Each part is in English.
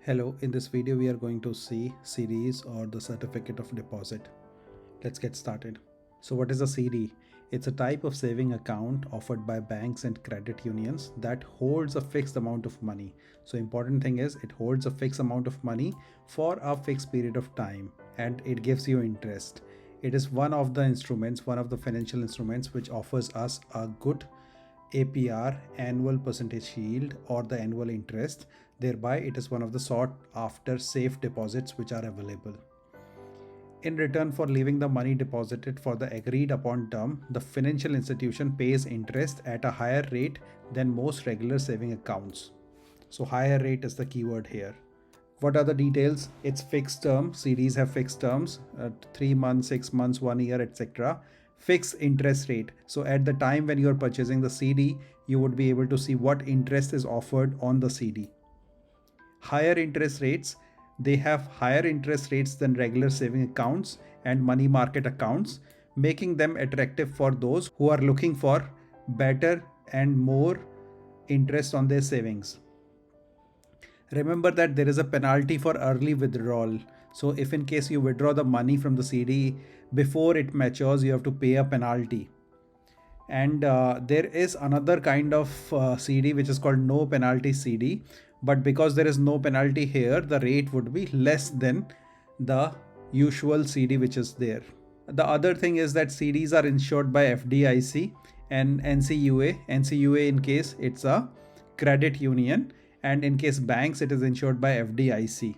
Hello, in this video we are going to see CDs or the certificate of deposit. Let's get started. So what is a CD? It's a type of saving account offered by banks and credit unions that holds a fixed amount of money. So important thing is it holds a fixed amount of money for a fixed period of time and it gives you interest. It is one of the instruments, one of the financial instruments which offers us a good APR, annual percentage yield, or the annual interest. Thereby, it is one of the sought after safe deposits which are available. In return for leaving the money deposited for the agreed upon term, the financial institution pays interest at a higher rate than most regular saving accounts. So, higher rate is the keyword here. What are the details? It's fixed term. CDs have fixed terms, 3 months, 6 months, 1 year, etc. Fixed interest rate. So at the time when you are purchasing the CD, you would be able to see what interest is offered on the CD. Higher interest rates. They have higher interest rates than regular saving accounts and money market accounts, making them attractive for those who are looking for better and more interest on their savings. Remember that there is a penalty for early withdrawal. So if in case you withdraw the money from the CD before it matures, you have to pay a penalty. And there is another kind of CD which is called no penalty CD. But because there is no penalty here, the rate would be less than the usual CD which is there. The other thing is that CDs are insured by FDIC and NCUA. NCUA in case it's a credit union, and in case banks it is insured by FDIC.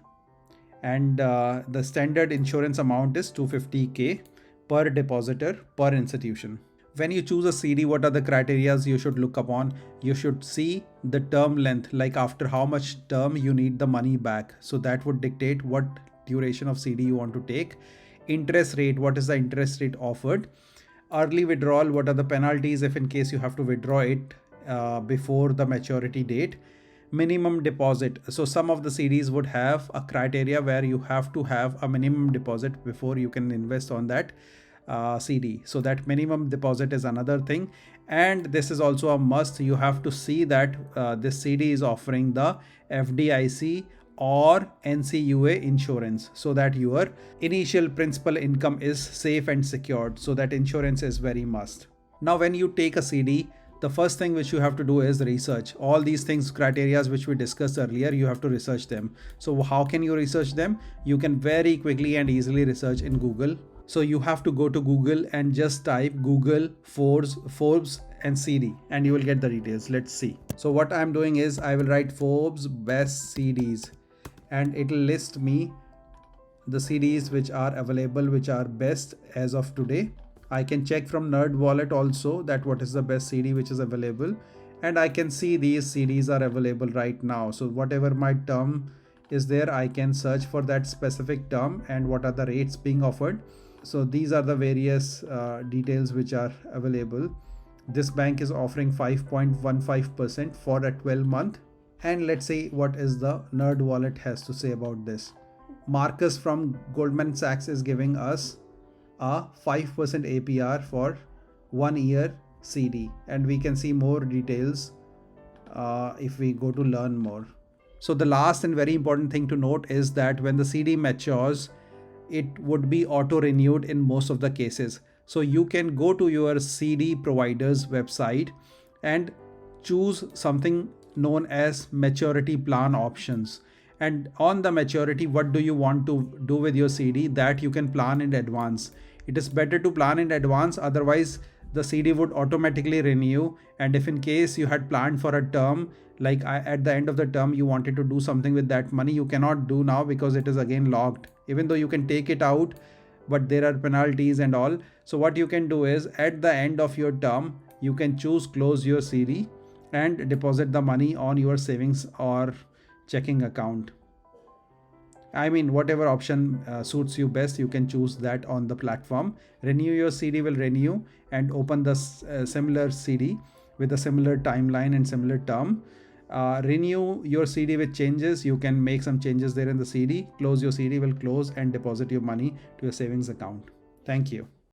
And the standard insurance amount is 250k per depositor per institution. When you choose a CD, what are the criteria you should look upon? You should see the term length, like after how much term you need the money back. So that would dictate what duration of CD you want to take. Interest rate, what is the interest rate offered? Early withdrawal, what are the penalties if in case you have to withdraw it before the maturity date? Minimum deposit. So some of the CDs would have a criteria where you have to have a minimum deposit before you can invest on that CD. So that minimum deposit is another thing, and this is also a must. You have to see that this CD is offering the FDIC or NCUA insurance so that your initial principal income is safe and secured. So that insurance is very must. Now when you take a CD, the first thing which you have to do is research all these things, criteria which we discussed earlier. You have to research them. So how can you research them? You can very quickly and easily research in Google. So you have to go to Google and just type Google Forbes and CD and you will get the details. Let's see. So what I'm doing is I will write Forbes best CDs and it will list me the CDs which are available, which are best as of today. I can check from NerdWallet also that what is the best CD which is available, and I can see these CDs are available right now. So whatever my term is there, I can search for that specific term and what are the rates being offered. So these are the various details which are available. This bank is offering 5.15% for a 12-month. And let's see what is the NerdWallet has to say about this. Marcus from Goldman Sachs is giving us a 5% APR for 1 year CD, and we can see more details if we go to learn more. So the last and very important thing to note is that when the CD matures, it would be auto renewed in most of the cases. So you can go to your CD provider's website and choose something known as maturity plan options. And on the maturity, what do you want to do with your CD, that you can plan in advance. It is better to plan in advance, otherwise the CD would automatically renew. And if in case you had planned for a term, like at the end of the term you wanted to do something with that money, you cannot do now because it is again locked. Even though you can take it out, but there are penalties and all. So what you can do is at the end of your term, you can choose close your CD and deposit the money on your savings or checking account. I mean, whatever option suits you best, you can choose that on the platform. Renew your CD will renew and open the similar CD with a similar timeline and similar term. Renew your CD with changes. You can make some changes there in the CD. Close your CD will close and deposit your money to your savings account. Thank you.